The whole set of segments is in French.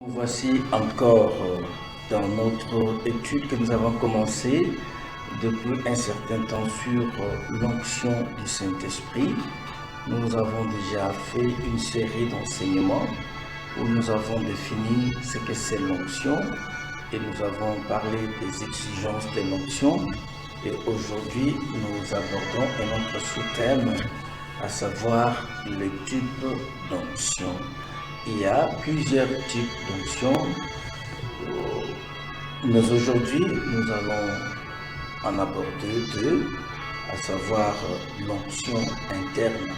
Voici encore dans notre étude que nous avons commencée depuis un certain temps sur l'onction du Saint-Esprit. Nous avons déjà fait une série d'enseignements où nous avons défini ce que c'est l'onction et nous avons parlé des exigences de l'onction. Et aujourd'hui, nous abordons un autre sous-thème, à savoir les types d'onction. Il y a plusieurs types d'onction, mais aujourd'hui nous allons en aborder deux, à savoir l'onction interne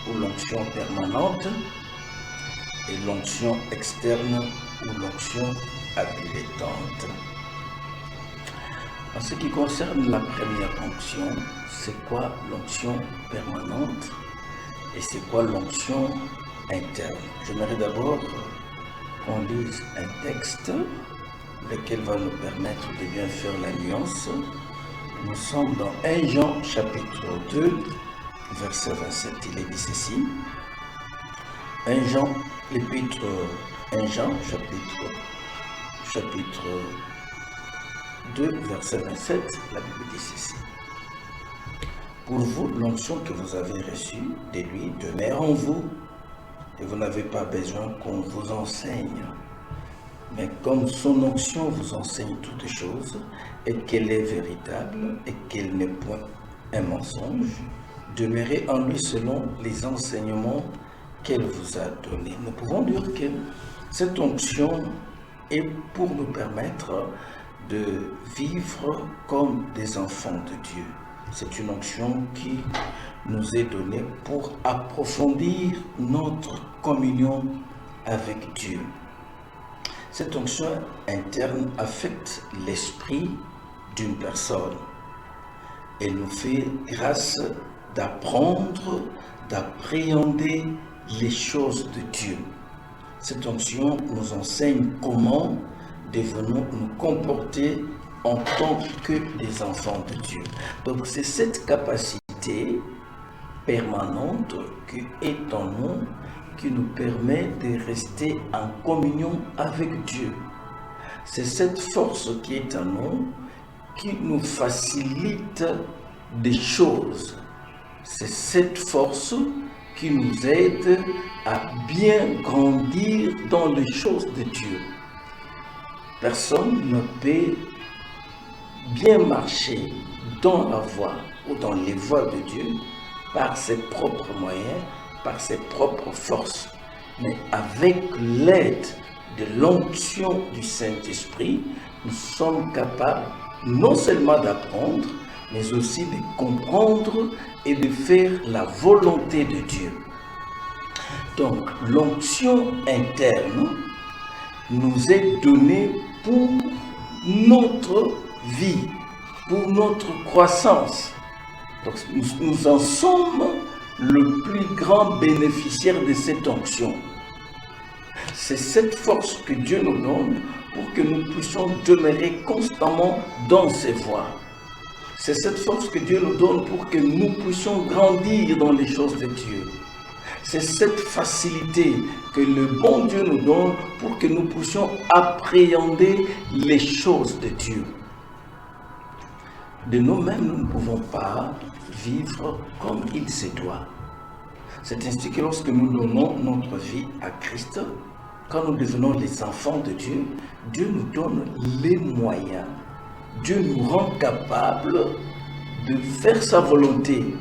ou l'onction permanente et l'onction externe ou l'onction habilitante. En ce qui concerne la première onction, c'est quoi l'onction permanente et c'est quoi l'onction interne? J'aimerais d'abord qu'on lise un texte, lequel va nous permettre de bien faire la nuance. Nous sommes dans 1 Jean chapitre 2, verset 27. Il est dit ceci. 1 Jean, l'épître 1 Jean chapitre 2, verset 27, la Bible dit ceci. Pour vous, l'onction que vous avez reçue de lui demeure en vous, et vous n'avez pas besoin qu'on vous enseigne. Mais comme son onction vous enseigne toutes choses, et qu'elle est véritable, et qu'elle n'est point un mensonge, demeurez en lui selon les enseignements qu'elle vous a donnés. Nous pouvons dire que cette onction est pour nous permettre de vivre comme des enfants de Dieu. C'est une onction qui nous est donnée pour approfondir notre communion avec Dieu. Cette onction interne affecte l'esprit d'une personne. Elle nous fait grâce d'apprendre, d'appréhender les choses de Dieu. Cette onction nous enseigne comment devons nous comporter en tant que des enfants de Dieu. Donc c'est cette capacité permanente qui est en nous, qui nous permet de rester en communion avec Dieu. C'est cette force qui est en nous, qui nous facilite des choses. C'est cette force qui nous aide à bien grandir dans les choses de Dieu. Personne ne peut bien marcher dans la voie ou dans les voies de Dieu par ses propres moyens, par ses propres forces, mais avec l'aide de l'onction du Saint-Esprit, nous sommes capables non seulement d'apprendre, mais aussi de comprendre et de faire la volonté de Dieu. Donc, l'onction interne nous est donnée pour notre vie, pour notre croissance. Donc, nous en sommes le plus grand bénéficiaire de cette onction. C'est cette force que Dieu nous donne pour que nous puissions demeurer constamment dans ses voies. C'est cette force que Dieu nous donne pour que nous puissions grandir dans les choses de Dieu. C'est cette facilité que le bon Dieu nous donne pour que nous puissions appréhender les choses de Dieu. De nous-mêmes, nous ne pouvons pas vivre comme il se doit. C'est ainsi que lorsque nous donnons notre vie à Christ, quand nous devenons les enfants de Dieu, Dieu nous donne les moyens. Dieu nous rend capables de faire sa volonté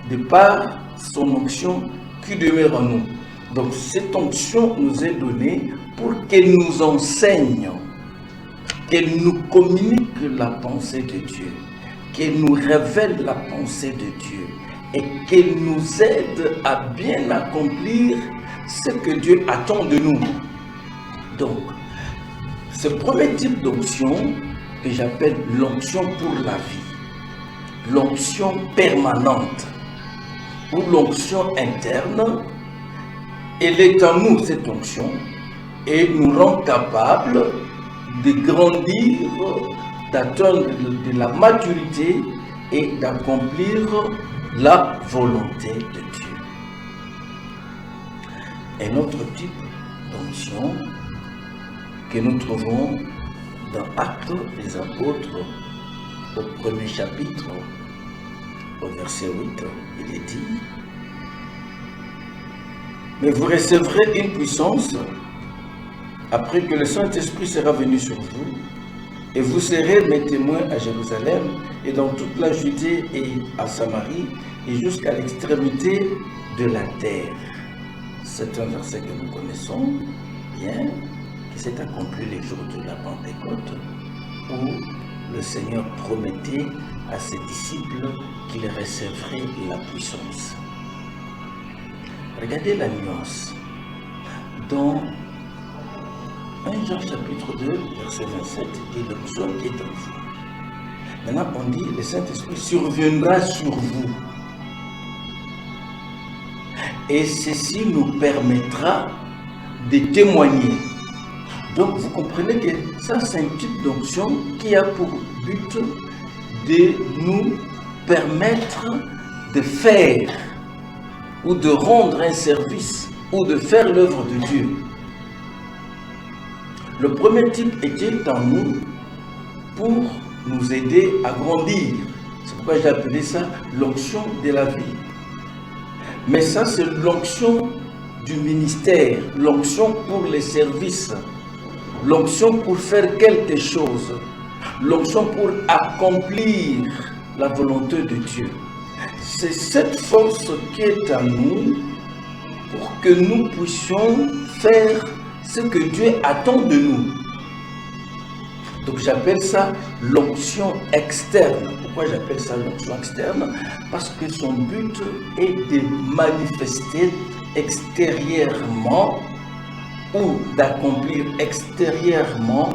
de par son onction qui demeure en nous. Donc cette onction nous est donnée pour qu'elle nous enseigne, qu'elle nous communique la pensée de Dieu, qu'elle nous révèle la pensée de Dieu et qu'elle nous aide à bien accomplir ce que Dieu attend de nous. Donc, ce premier type d'onction que j'appelle l'onction pour la vie, l'onction permanente ou l'onction interne, elle est en nous cette onction et nous rend capables de grandir, d'atteindre de la maturité et d'accomplir la volonté de Dieu. Un autre type d'onction que nous trouvons dans Actes des Apôtres, au premier chapitre, au verset 8, il est dit: mais vous recevrez une puissance après que le Saint-Esprit sera venu sur vous, et vous serez mes témoins à Jérusalem et dans toute la Judée et à Samarie et jusqu'à l'extrémité de la terre. C'est un verset que nous connaissons bien, qui s'est accompli les jours de la Pentecôte, où le Seigneur promettait à ses disciples qu'il recevrait la puissance. Regardez la nuance. Dans 1 Jean chapitre 2, verset 27, dit l'onction est en vous. Maintenant, on dit le Saint-Esprit surviendra sur vous. Et ceci nous permettra de témoigner. Donc, vous comprenez que ça, c'est un type d'onction qui a pour but de nous permettre de faire ou de rendre un service ou de faire l'œuvre de Dieu. Le premier type était en nous pour nous aider à grandir. C'est pourquoi j'ai appelé ça l'onction de la vie. Mais ça, c'est l'onction du ministère, l'onction pour les services, l'onction pour faire quelque chose, l'onction pour accomplir la volonté de Dieu. C'est cette force qui est en nous pour que nous puissions faire ce que Dieu attend de nous. Donc j'appelle ça l'onction externe. Pourquoi j'appelle ça l'onction externe? Parce que son but est de manifester extérieurement ou d'accomplir extérieurement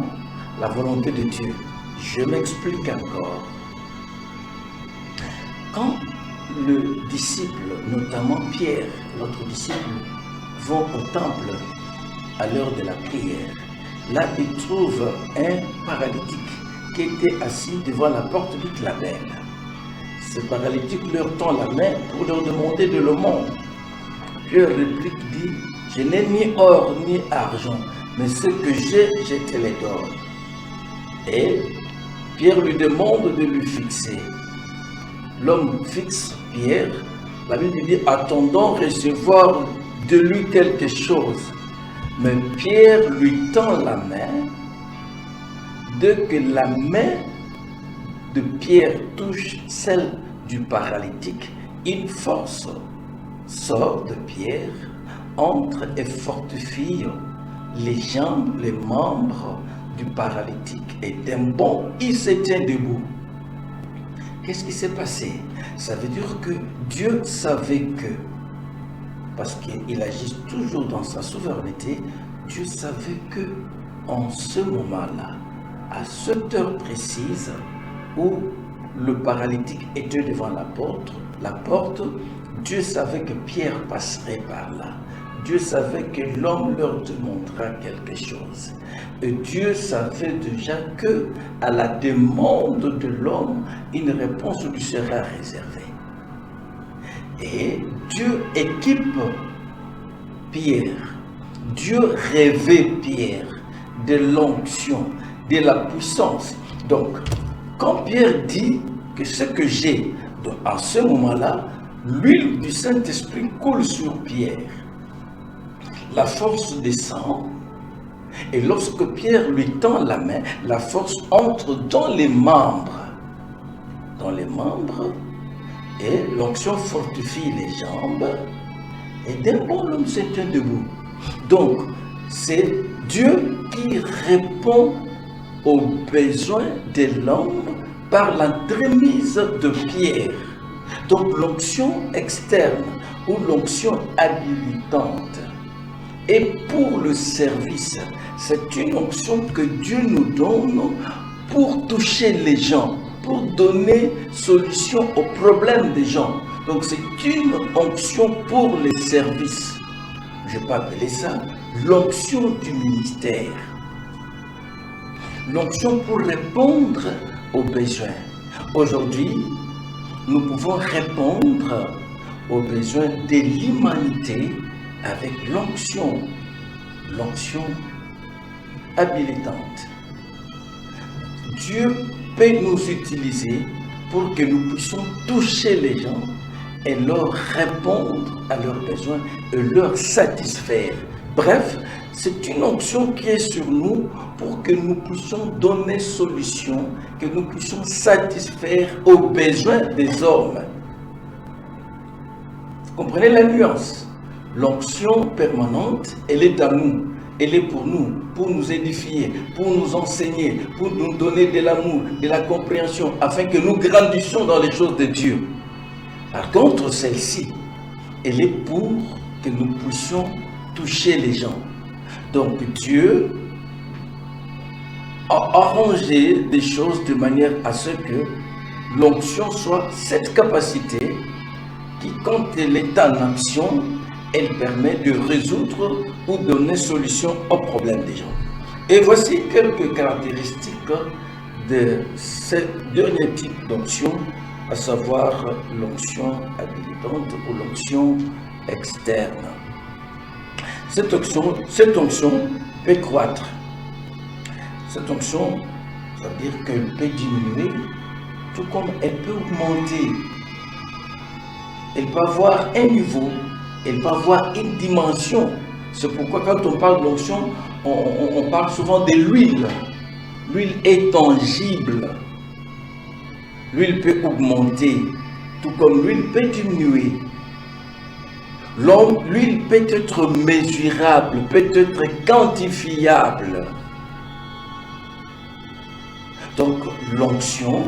la volonté de Dieu. Je m'explique encore. Quand le disciple, notamment Pierre, l'autre disciple, vont au temple à l'heure de la prière, là ils trouvent un paralytique qui était assis devant la porte du clavel. Ce paralytique leur tend la main pour leur demander de l'aumône. Pierre réplique, dit: je n'ai ni or ni argent, mais ce que j'ai, je te le donne. Et Pierre lui demande de lui fixer. L'homme fixe Pierre. La Bible dit: attendons recevoir de lui quelque chose. Mais Pierre lui tend la main. Dès que la main de Pierre touche celle du paralytique, une force sort de Pierre, entre et fortifie les jambes, les membres du paralytique. Et d'un bond, il se tient debout. Qu'est-ce qui s'est passé? Ça veut dire que Dieu savait que, parce qu'il agit toujours dans sa souveraineté, Dieu savait que en ce moment-là, à cette heure précise où le paralytique était devant la porte, Dieu savait que Pierre passerait par là. Dieu savait que l'homme leur demandera quelque chose. Et Dieu savait déjà que, à la demande de l'homme, une réponse lui sera réservée. Et Dieu équipe Pierre. Dieu rêvait Pierre de l'onction, de la puissance. Donc, quand Pierre dit que ce que j'ai, en ce moment-là, l'huile du Saint-Esprit coule sur Pierre. La force descend, et lorsque Pierre lui tend la main, la force entre dans les membres. Et l'onction fortifie les jambes, et d'un bond, l'homme se tient debout. Donc, c'est Dieu qui répond aux besoins de l'homme par l'entremise de Pierre. Donc, l'onction externe ou l'onction habilitante. Et pour le service, c'est une onction que Dieu nous donne pour toucher les gens, pour donner solution aux problèmes des gens. Donc c'est une onction pour les services. Je peux appeler ça l'onction du ministère. L'onction pour répondre aux besoins. Aujourd'hui, nous pouvons répondre aux besoins de l'humanité avec l'onction habilitante. Dieu peut nous utiliser pour que nous puissions toucher les gens et leur répondre à leurs besoins et leur satisfaire. Bref, c'est une onction qui est sur nous pour que nous puissions donner solution, que nous puissions satisfaire aux besoins des hommes. Vous comprenez la nuance? L'onction permanente, elle est à nous, elle est pour nous édifier, pour nous enseigner, pour nous donner de l'amour, de la compréhension, afin que nous grandissions dans les choses de Dieu. Par contre, celle-ci, elle est pour que nous puissions toucher les gens. Donc Dieu a arrangé des choses de manière à ce que l'onction soit cette capacité qui, quand elle est en action, elle permet de résoudre ou donner solution aux problèmes des gens. Et voici quelques caractéristiques de ce dernier type d'onction, à savoir l'onction habilitante ou l'onction externe. Cette onction peut croître. Cette onction, ça veut dire qu'elle peut diminuer, tout comme elle peut augmenter. Elle peut avoir un niveau, elle peut avoir une dimension. C'est pourquoi quand on parle d'onction, on parle souvent de l'huile. L'huile est tangible. L'huile peut augmenter, tout comme l'huile peut diminuer. L'huile peut être mesurable, peut être quantifiable. Donc l'onction,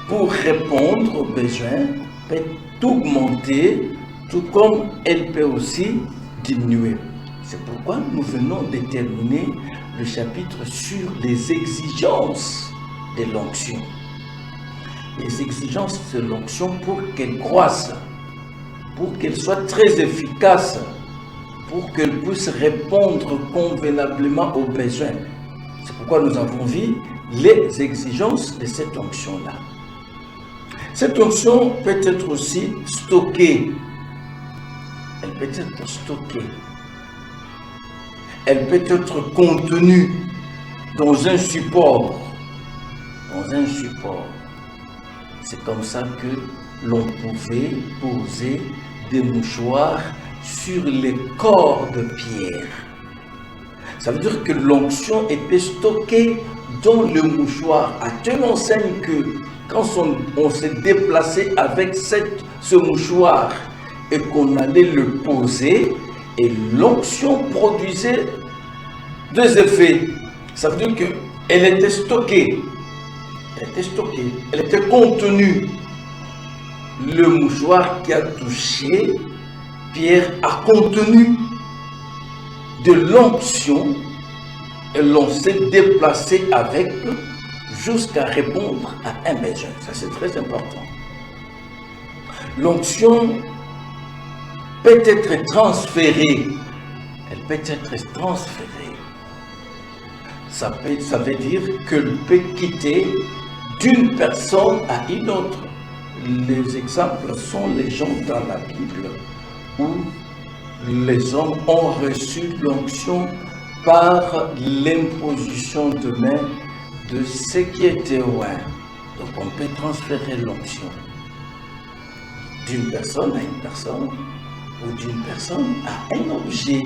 pour répondre aux besoins, peut augmenter, tout comme elle peut aussi diminuer. C'est pourquoi nous venons de terminer le chapitre sur les exigences de l'onction. Les exigences de l'onction pour qu'elle croisse, pour qu'elle soit très efficace, pour qu'elle puisse répondre convenablement aux besoins. C'est pourquoi nous avons vu les exigences de cette onction-là. Cette onction peut être aussi stockée. Elle peut être stockée. Elle peut être contenue dans un support. Dans un support. C'est comme ça que l'on pouvait poser des mouchoirs sur les corps de pierre. Ça veut dire que l'onction était stockée dans le mouchoir, à telle enseigne que quand on s'est déplacé avec ce mouchoir et qu'on allait le poser, et l'onction produisait deux effets. Ça veut dire qu'elle était stockée. Elle était stockée, elle était contenue. Le mouchoir qui a touché Pierre a contenu de l'onction et l'on s'est déplacé avec jusqu'à répondre à un besoin. Ça, c'est très important. L'onction peut être transférée. Elle peut être transférée. Ça veut dire qu'elle peut quitter d'une personne à une autre. Les exemples sont les gens dans la Bible où les hommes ont reçu l'onction par l'imposition de main de ce qui était loin. Donc on peut transférer l'onction d'une personne à une personne ou d'une personne à un objet,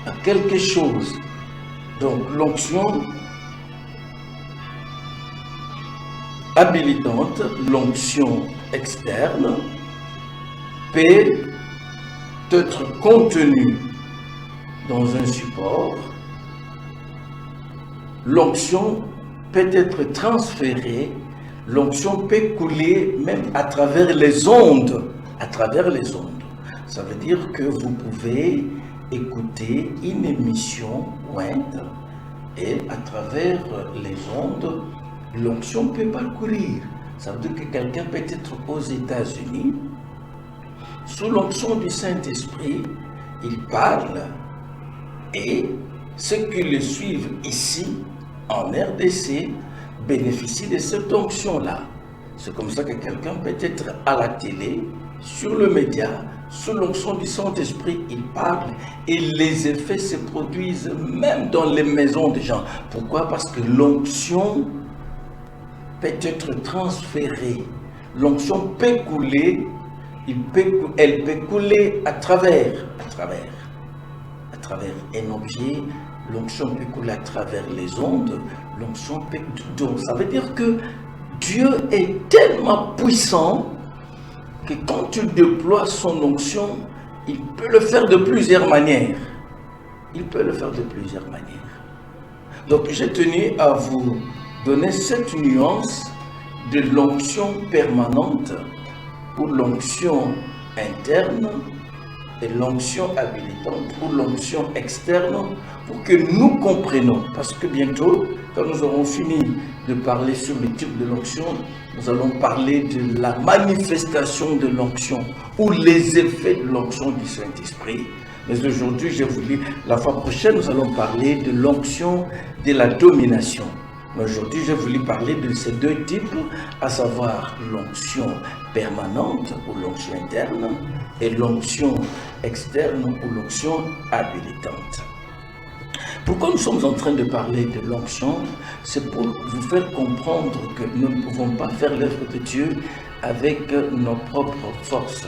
à quelque chose. Donc l'onction habilitante, l'onction externe, peut être contenue dans un support. L'onction peut être transférée, l'onction peut couler même à travers les ondes. À travers les ondes. Ça veut dire que vous pouvez écouter une émission Wind et à travers les ondes, l'onction peut parcourir. Ça veut dire que quelqu'un peut être aux États-Unis, sous l'onction du Saint-Esprit, il parle et ceux qui le suivent ici, en RDC, bénéficient de cette onction-là. C'est comme ça que quelqu'un peut être à la télé, sur le média, Sous l'onction du Saint-Esprit, il parle et les effets se produisent même dans les maisons des gens. Pourquoi? Parce que l'onction peut être transférée. L'onction peut couler, elle peut couler à travers un objet. L'onction peut couler à travers les ondes. L'onction peut... Donc, ça veut dire que Dieu est tellement puissant que quand tu déploies son onction, il peut le faire de plusieurs manières. Il peut le faire de plusieurs manières. Donc, j'ai tenu à vous donner cette nuance de l'onction permanente pour l'onction interne et l'onction habilitante pour l'onction externe, pour que nous comprenions. Parce que bientôt, quand nous aurons fini de parler sur le type de l'onction, nous allons parler de la manifestation de l'onction ou les effets de l'onction du Saint-Esprit. Mais aujourd'hui, je vous dis, la fois prochaine, nous allons parler de l'onction de la domination. Mais aujourd'hui, je voulais parler de ces deux types, à savoir l'onction permanente ou l'onction interne et l'onction externe ou l'onction habilitante. Pourquoi nous sommes en train de parler de l'onction? C'est pour vous faire comprendre que nous ne pouvons pas faire l'œuvre de Dieu avec nos propres forces.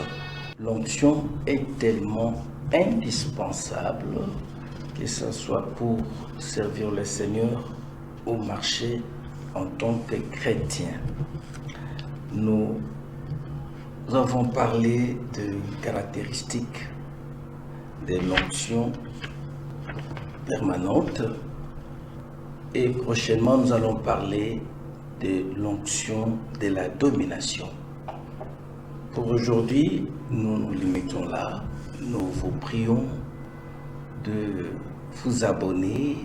L'onction est tellement indispensable, que ce soit pour servir le Seigneur ou marcher en tant que chrétien. Nous avons parlé de caractéristiques de l'onction permanente et prochainement nous allons parler de l'onction de la domination. Pour aujourd'hui, nous nous limitons là. Nous vous prions de vous abonner,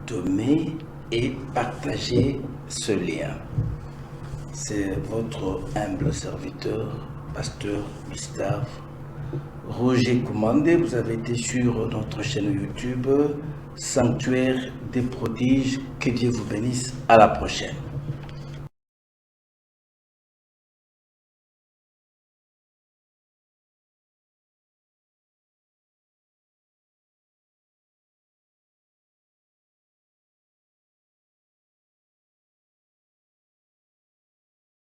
d'aimer et partager ce lien. C'est votre humble serviteur, pasteur Gustave Roger Commandé. Vous avez été sur notre chaîne YouTube Sanctuaire des prodiges. Que Dieu vous bénisse. À la prochaine.